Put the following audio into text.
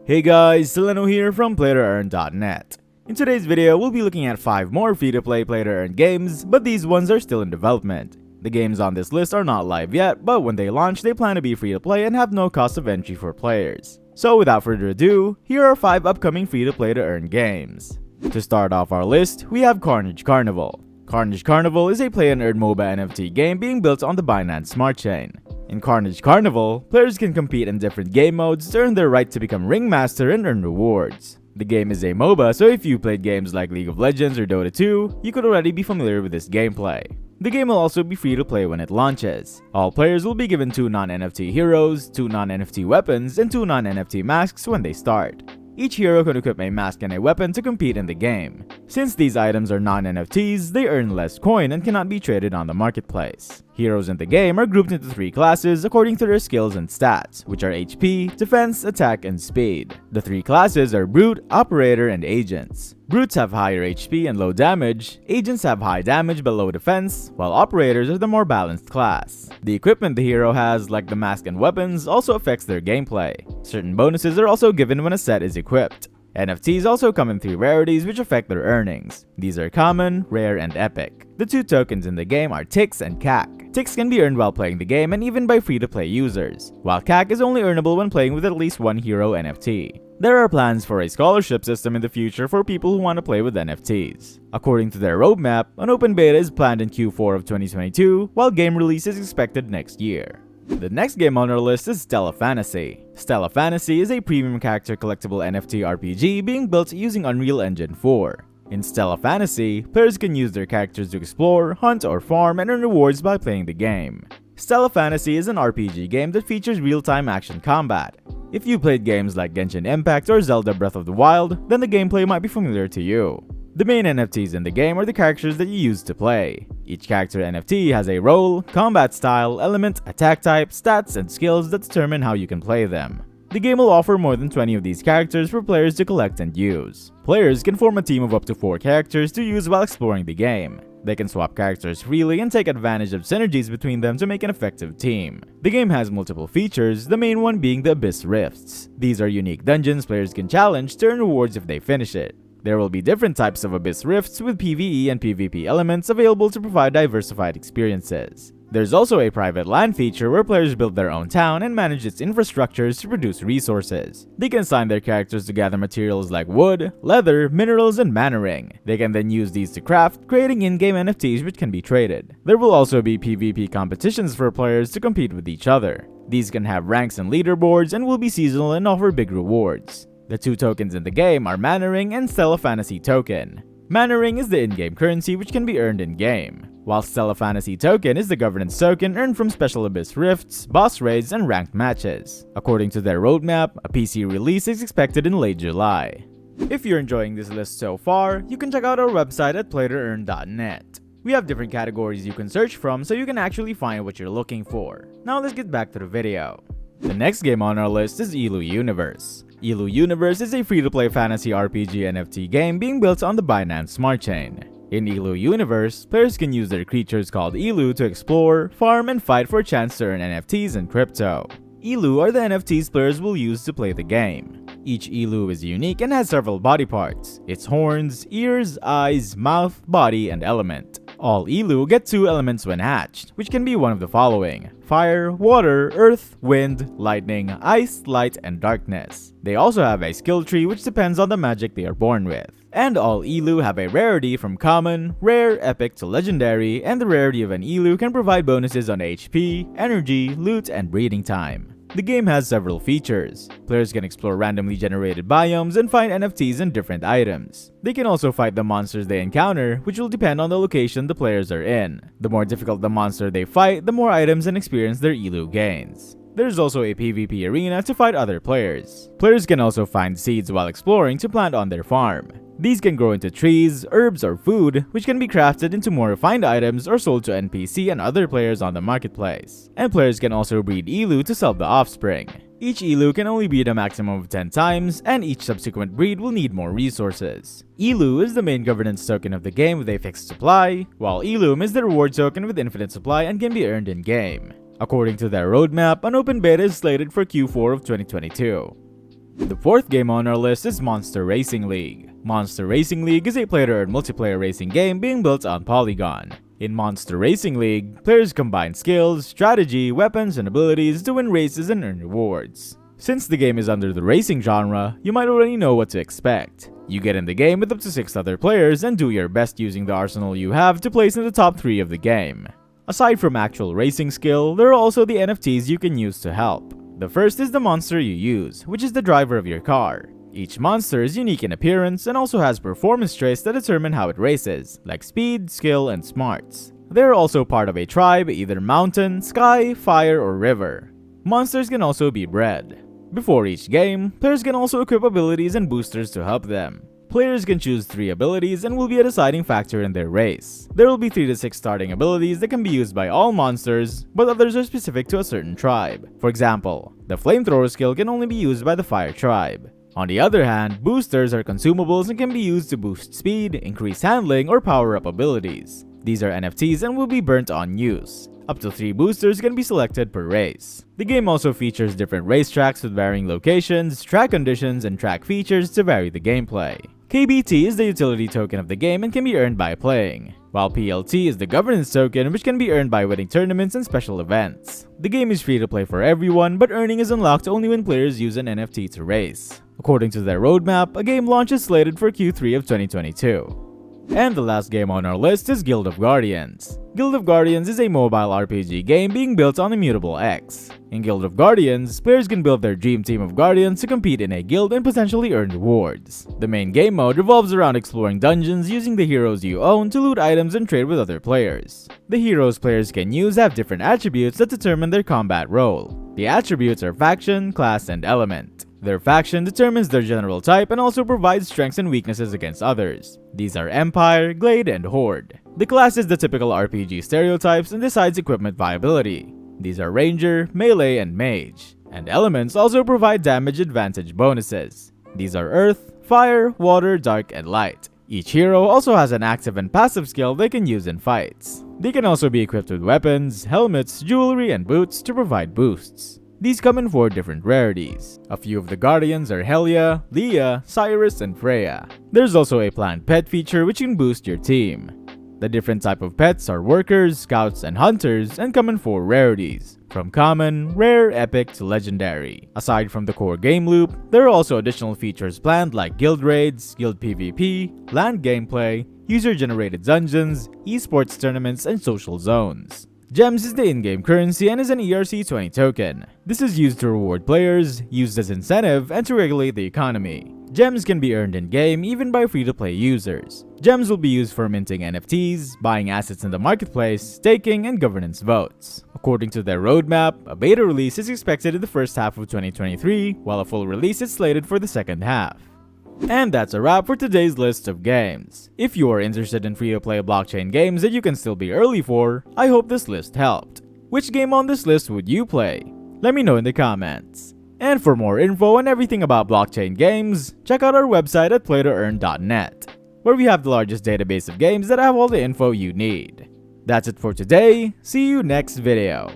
Hey guys, Stella here from PlayToEarn.net. In today's video, we'll be looking at 5 more free-to-play play-to-earn games, but these ones are still in development. The games on this list are not live yet, but when they launch, they plan to be free-to-play and have no cost of entry for players. So without further ado, here are 5 upcoming free-to-play-to-earn games. To start off our list, we have Carnage Carnival. Carnage Carnival is a play-and-earn MOBA NFT game being built on the Binance Smart Chain. In Carnage Carnival, players can compete in different game modes to earn their right to become Ringmaster and earn rewards. The game is a MOBA, so if you played games like League of Legends or Dota 2, you could already be familiar with this gameplay. The game will also be free to play when it launches. All players will be given 2 non-NFT heroes, 2 non-NFT weapons, and 2 non-NFT masks when they start. Each hero can equip a mask and a weapon to compete in the game. Since these items are non-NFTs, they earn less coin and cannot be traded on the marketplace. Heroes in the game are grouped into 3 classes according to their skills and stats, which are HP, Defense, Attack, and Speed. The 3 classes are Brute, Operator, and Agents. Brutes have higher HP and low damage, Agents have high damage but low defense, while Operators are the more balanced class. The equipment the hero has, like the mask and weapons, also affects their gameplay. Certain bonuses are also given when a set is equipped. NFTs also come in 3 rarities which affect their earnings. These are Common, Rare, and Epic. The 2 tokens in the game are Ticks and CAC. Ticks can be earned while playing the game and even by free-to-play users, while CAC is only earnable when playing with at least 1 hero NFT. There are plans for a scholarship system in the future for people who want to play with NFTs. According to their roadmap, an open beta is planned in Q4 of 2022, while game release is expected next year. The next game on our list is Stella Fantasy. Stella Fantasy is a premium character collectible NFT RPG being built using Unreal Engine 4. In Stella Fantasy, players can use their characters to explore, hunt, or farm and earn rewards by playing the game. Stella Fantasy is an RPG game that features real-time action combat. If you played games like Genshin Impact or Zelda Breath of the Wild, then the gameplay might be familiar to you. The main NFTs in the game are the characters that you use to play. Each character NFT has a role, combat style, element, attack type, stats, and skills that determine how you can play them. The game will offer more than 20 of these characters for players to collect and use. Players can form a team of up to 4 characters to use while exploring the game. They can swap characters freely and take advantage of synergies between them to make an effective team. The game has multiple features, the main one being the Abyss Rifts. These are unique dungeons players can challenge to earn rewards if they finish it. There will be different types of Abyss Rifts with PvE and PvP elements available to provide diversified experiences. There's also a private land feature where players build their own town and manage its infrastructures to produce resources. They can assign their characters to gather materials like wood, leather, minerals, and mana ring. They can then use these to craft, creating in-game NFTs which can be traded. There will also be PvP competitions for players to compete with each other. These can have ranks and leaderboards and will be seasonal and offer big rewards. The 2 tokens in the game are Mana Ring and Stella Fantasy Token. Mana Ring is the in-game currency which can be earned in-game, while Stella Fantasy Token is the governance token earned from special Abyss Rifts, boss raids, and ranked matches. According to their roadmap, a PC release is expected in late July. If you're enjoying this list so far, you can check out our website at PlayToEarn.net. We have different categories you can search from so you can actually find what you're looking for. Now let's get back to the video. The next game on our list is Elu Universe. Elu Universe is a free-to-play fantasy RPG NFT game being built on the Binance Smart Chain. In Elu Universe, players can use their creatures called Elu to explore, farm, and fight for a chance to earn NFTs and crypto. Elu are the NFTs players will use to play the game. Each Elu is unique and has several body parts: its horns, ears, eyes, mouth, body, and element. All Elu get 2 elements when hatched, which can be one of the following: fire, water, earth, wind, lightning, ice, light, and darkness. They also have a skill tree which depends on the magic they are born with. And all Elu have a rarity from common, rare, epic to legendary, and the rarity of an Elu can provide bonuses on HP, energy, loot, and breeding time. The game has several features. Players can explore randomly generated biomes and find NFTs and different items. They can also fight the monsters they encounter, which will depend on the location the players are in. The more difficult the monster they fight, the more items and experience their Elu gains. There's also a PvP arena to fight other players. Players can also find seeds while exploring to plant on their farm. These can grow into trees, herbs, or food, which can be crafted into more refined items or sold to NPC and other players on the marketplace. And players can also breed Elu to sell the offspring. Each Elu can only breed a maximum of 10 times, and each subsequent breed will need more resources. Elu is the main governance token of the game with a fixed supply, while Elum is the reward token with infinite supply and can be earned in-game. According to their roadmap, an open beta is slated for Q4 of 2022. The fourth game on our list is Monster Racing League. Monster Racing League is a play-to-earn multiplayer racing game being built on Polygon. In Monster Racing League, players combine skills, strategy, weapons, and abilities to win races and earn rewards. Since the game is under the racing genre, you might already know what to expect. You get in the game with up to 6 other players and do your best using the arsenal you have to place in the top 3 of the game. Aside from actual racing skill, there are also the NFTs you can use to help. The first is the monster you use, which is the driver of your car. Each monster is unique in appearance and also has performance traits that determine how it races, like speed, skill, and smarts. They are also part of a tribe, either mountain, sky, fire, or river. Monsters can also be bred. Before each game, players can also equip abilities and boosters to help them. Players can choose 3 abilities and will be a deciding factor in their race. There will be 3 to 6 starting abilities that can be used by all monsters, but others are specific to a certain tribe. For example, the flamethrower skill can only be used by the fire tribe. On the other hand, boosters are consumables and can be used to boost speed, increase handling, or power up abilities. These are NFTs and will be burnt on use. Up to 3 boosters can be selected per race. The game also features different racetracks with varying locations, track conditions, and track features to vary the gameplay. KBT is the utility token of the game and can be earned by playing, while PLT is the governance token, which can be earned by winning tournaments and special events. The game is free to play for everyone, but earning is unlocked only when players use an NFT to race. According to their roadmap, a game launch is slated for Q3 of 2022. And the last game on our list is Guild of Guardians. Guild of Guardians is a mobile RPG game being built on Immutable X. In Guild of Guardians, players can build their dream team of guardians to compete in a guild and potentially earn rewards. The main game mode revolves around exploring dungeons using the heroes you own to loot items and trade with other players. The heroes players can use have different attributes that determine their combat role. The attributes are faction, class, and element. Their faction determines their general type and also provides strengths and weaknesses against others. These are Empire, Glade, and Horde. The class is the typical RPG stereotypes and decides equipment viability. These are Ranger, Melee, and Mage. And elements also provide damage advantage bonuses. These are Earth, Fire, Water, Dark, and Light. Each hero also has an active and passive skill they can use in fights. They can also be equipped with weapons, helmets, jewelry, and boots to provide boosts. These come in 4 different rarities. A few of the guardians are Helia, Leah, Cyrus, and Freya. There's also a planned pet feature which can boost your team. The different type of pets are workers, scouts, and hunters, and come in 4 rarities, from common, rare, epic, to legendary. Aside from the core game loop, there are also additional features planned like guild raids, guild PvP, land gameplay, user-generated dungeons, esports tournaments, and social zones. Gems is the in-game currency and is an ERC20 token. This is used to reward players, used as incentive, and to regulate the economy. Gems can be earned in-game even by free-to-play users. Gems will be used for minting NFTs, buying assets in the marketplace, staking, and governance votes. According to their roadmap, a beta release is expected in the first half of 2023, while a full release is slated for the second half. And that's a wrap for today's list of games. If you are interested in free-to-play blockchain games that you can still be early for, I hope this list helped. Which game on this list would you play? Let me know in the comments. And for more info on everything about blockchain games, check out our website at PlayToEarn.net, where we have the largest database of games that have all the info you need. That's it for today. See you next video.